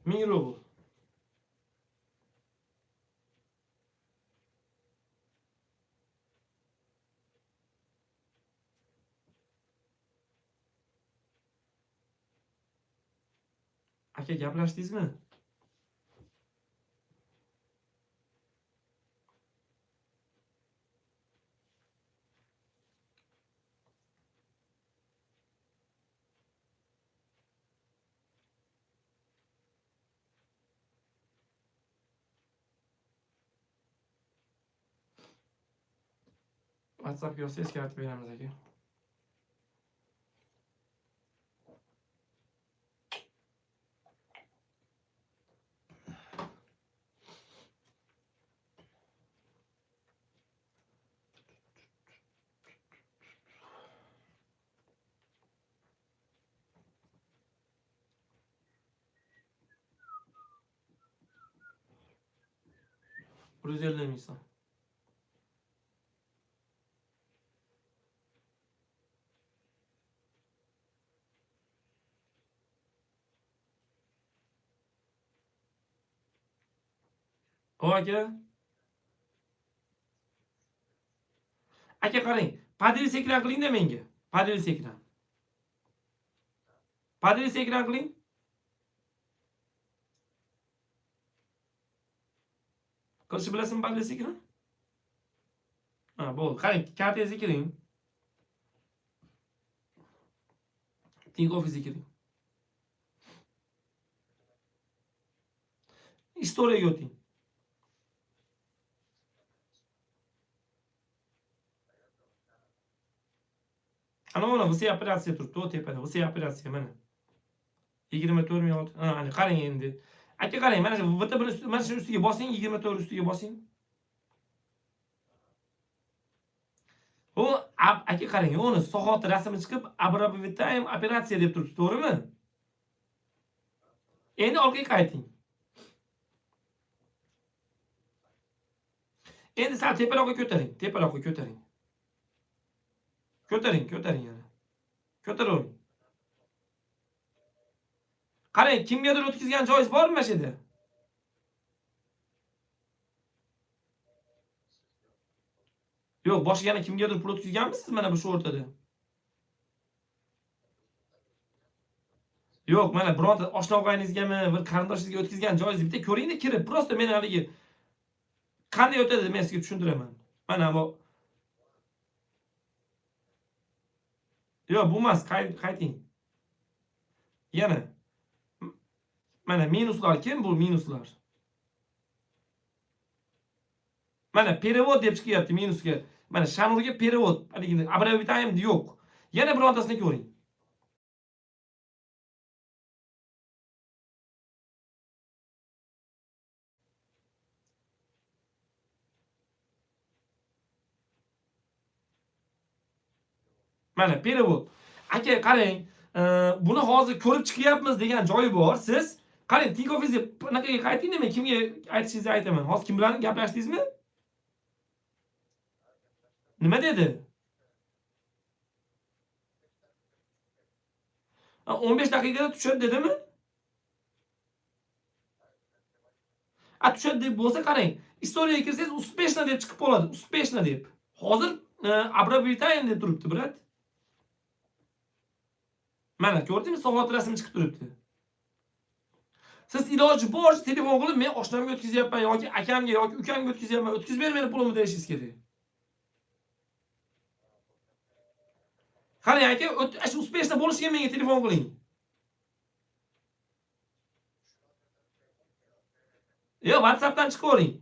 1000 rubl. Aka gaplashdingizmi? WhatsApp yozsa eskartib beramiz aka. O'zingizlar. O aka. Aka qarang, padel ekran qiling-da menga. Padel ekran. Padel ekran qiling. Qilishni bilasizmi padel ekran? Ha, bo'ldi. Qarang, kartangizni kiring. Think office kiring. Istoriyaga o'ting. Ana bu operatsiya turibdi, o tepada. Bu operatsiya mana. 24.006. Ha, qarang endi. Aka qarang, mana shu VTB ustiga, mana shu ustiga bosing, 24 ustiga bosing. O, aka qarang, uni soat rasmi chiqib, Abrabovittaym operatsiya deb turibdi, to'g'rimi? Endi orqaga qayting. Endi sal teparoqqa ko'taring, teparoqqa ko'taring. Ko'taring yana. Ko'taring. Qarang, kimgadir o'tkazgan joyingiz bormi mana shu yerda? Yo'q, boshqa yana kimgadir pul o'tkazganmisiz mana bu shu o'rtada? Yo'q, mana bironta oshna og'ayningizgami, bir qarindoshingizga o'tkazgan joyingizni bitta ko'ring-da kirib, prosta men haligi qanday o'tadi men sizga tushuntiraman. Mana bu. Yo'q, bu emas, qayting. Yana. Mana minuslar kim bu minuslar? Mana perevod deb chiqyapti minusga. Mana Shanurga perevod, haligini Abrabovittaym yo'q. Yana birontasini ko'ring. Mana perevod. Aka qarang, buni hozir ko'rib chiqyapmiz degan joyi bor. Siz qarang, Think office bunaqaga qaytingda, men kimga aytishingizni aytaman. Hozir kim bilan gaplashdingizmi? Nima dedi? 15 daqiqada tushadi dedimi? Tushadi deb bo'lsa qarang, istoriyaga kirsangiz uspeshno deb chiqib qoladi. Uspeshno deb. Hozir Abrabovittaym deb turibdi, brat. Mana ko'rdingmi, soat rasmi chiqib turibdi. Siz iloji boricha telefon qilib, men oshnamga o'tkazyapman yoki akamga yoki ukamga o'tkazyapman, o'tkazib ber meni pulimni deyishingiz kerak. Qarang aka, shu uspeshno bo'lishiga menga telefon qiling. Yo'q, WhatsAppdan chiqavering.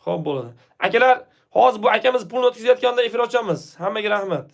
Xo'p, bo'ladi. Akalar, hozir bu akamiz pulni o'tkazayotganda efir ochamiz. Hammaga rahmat.